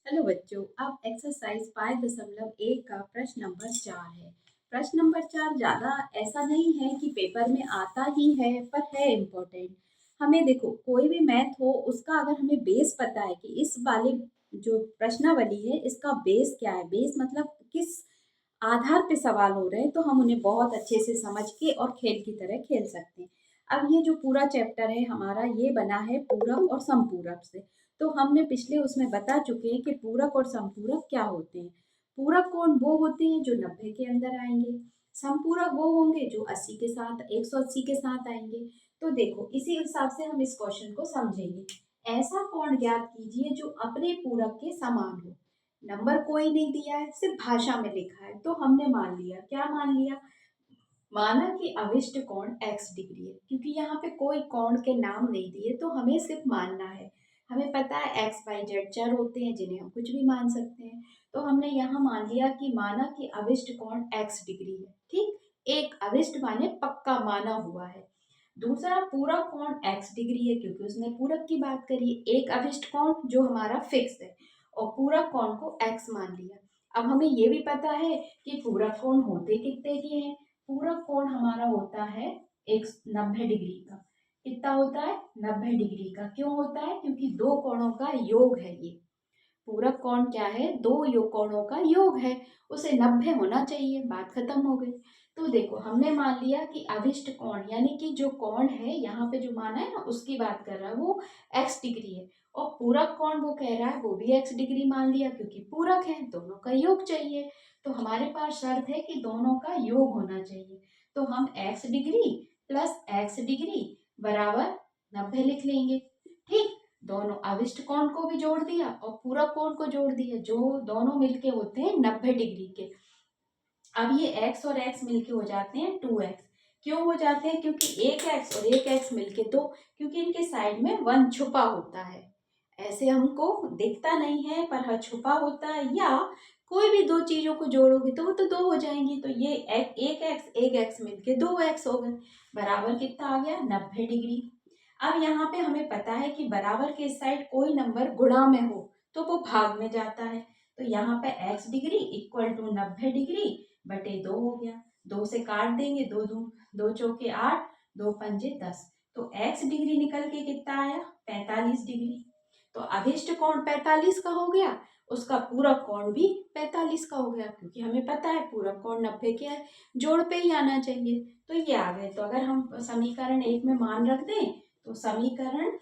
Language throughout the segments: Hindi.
हेलो बच्चों, अब एक्सरसाइज 5.1 का प्रश्न नंबर 4 है। प्रश्न नंबर 4 ज़्यादा ऐसा नहीं है कि पेपर में आता ही है, पर है इम्पोर्टेंट। हमें देखो, कोई भी मैथ हो उसका अगर हमें बेस पता है कि इस वाले जो प्रश्नावली है इसका बेस क्या है, बेस मतलब किस आधार पे सवाल हो रहे हैं, तो हम उन्हें बहुत अच्छे से समझ के और खेल की तरह खेल सकते हैं। अब ये जो पूरा चैप्टर है हमारा, ये बना है पूरक और समपूरक से। तो हमने पिछले उसमें बता चुके हैं कि पूरक और समपूरक क्या होते हैं। पूरक कोण वो होते हैं जो 90 के अंदर आएंगे, समपूरक वो होंगे जो 80 के साथ 180 के साथ आएंगे। तो देखो, इसी हिसाब से हम इस क्वेश्चन को समझेंगे। ऐसा कोण ज्ञात कीजिए जो अपने पूरक के समान हो। नंबर कोई नहीं दिया है, सिर्फ भाषा में लिखा है, तो हमने मान लिया। क्या मान लिया? माना कि अभिष्ट कोण x डिग्री है, क्योंकि यहाँ पे कोई कोण के नाम नहीं दिए तो हमें सिर्फ मानना है। हमें पता है x y z चर होते हैं जिन्हें हम कुछ भी मान सकते हैं। तो हमने यहाँ मान लिया कि माना कि अभिष्ट कोण x डिग्री है। ठीक, एक अभिष्ट माने पक्का माना हुआ है। दूसरा पूरक कोण x डिग्री है, क्योंकि उसने पूरक की बात करी। एक अभिष्ट कोण जो हमारा फिक्स है और पूरक कोण को x मान लिया। अब हमें ये भी पता है कि पूरक कोण होते कितने के हैं। पूरक कोण हमारा होता है 90 डिग्री का। कितना होता है? 90 डिग्री का। क्यों होता है? क्योंकि दो कोणों का योग है ये। पूरक कोण क्या है? दो योग कोणों का योग है, उसे 90 होना चाहिए। बात खत्म हो गई। तो देखो, हमने मान लिया कि अभिष्ट कोण यानी कि जो कोण है यहाँ पे जो माना है ना, उसकी बात कर रहा है वो x डिग्री है। और पूरक कोण वो कह रहा है वो भी x डिग्री मान लिया, क्योंकि पूरक है, दोनों का योग चाहिए। तो हमारे पास शर्त है कि दोनों का योग होना चाहिए। तो हम x degree plus x degree बराबर 90 लिख लेंगे। ठीक, दोनों अविष्ट कोण को भी जोड़ दिया और पूरक कोण को जोड़ दिया, जो दोनों मिलके होते हैं 90 डिग्री के। अब ये x और x मिलके हो जाते हैं 2x। क्यों हो जाते हैं? क्योंकि एक x और एक x मिलके दो, क्योंकि इनके साइड में 1 छुपा होता है। ऐसे हमको दिखता नहीं है, पर हाँ छुपा होता है। या कोई भी दो चीजों को जोड़ोगे तो वो तो दो हो जाएंगी। तो ये एक x मिलके 2x हो गए। बराबर कितना आ गया? 90 डिग्री। अब यहाँ पे हमें पता है कि बराबर के साइड कोई नंबर गुणा में हो तो वो भाग में जाता है। तो यहाँ पे x degree equal to 90 degree बटे 2 हो गया। 2 से काट देंगे, दो चौके 8, दो पंजे 10। तो x डिग्री निकल के कितना आया? 45 डिग्री। तो अभिष्ट कोण 45 का हो गया, उसका पूरक कोण भी 45 का हो गया, क्योंकि हमें पता है पूरक कोण 90 के है, जोड़ पे ही आना चाहिए। तो ये आ गए। तो अगर हम समीकरण 1 में मान रख दें तो समीकरण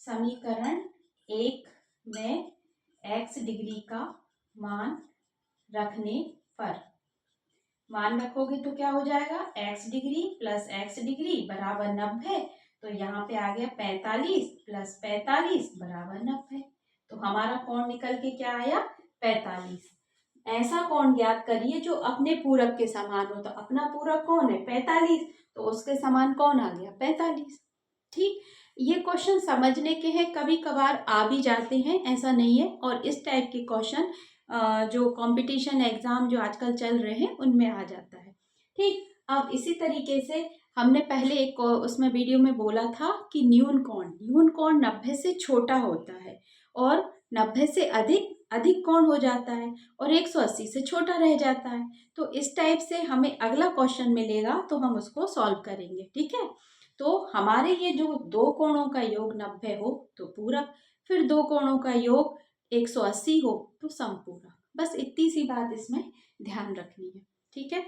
समीकरण 1 में x डिग्री का मान रखने पर, मान रखोगे तो क्या हो जाएगा? x degree plus x degree बराबर 90। तो यहाँ पे आ गया 45 प्लस 45 बराबर 90। तो हमारा कोण निकल के क्या आया? 45। ऐसा कोण ज्ञात करिए जो अपने पूरक के समान हो। तो अपना पूरक कौन है? 45। तो उसके समान कौन आ गया? 45। ठीक, ये क्वेश्चन समझने के हैं, कभी कभार आ भी जाते हैं, ऐसा नहीं है। और इस टाइप के क्वेश्चन जो कंपटीशन एग्जाम जो आजकल चल रहे हैं उनमें आ जाता है। ठीक, अब इसी तरीके से हमने पहले एक उसमें वीडियो में बोला था कि न्यून कोण 90 से छोटा होता है और 90 से अधिक अधिक कोण हो जाता है और 180 से छोटा रह जाता है। तो इस टाइप से हमें अगला क्वेश्चन मिलेगा तो हम उसको सॉल्व करेंगे। ठीक है, तो हमारे ये जो दो कोणों का योग 90 हो तो पूरक, फिर दो कोणों का योग 180 हो तो समपूरक। बस इतनी सी बात इसमें ध्यान रखनी है। ठीक है।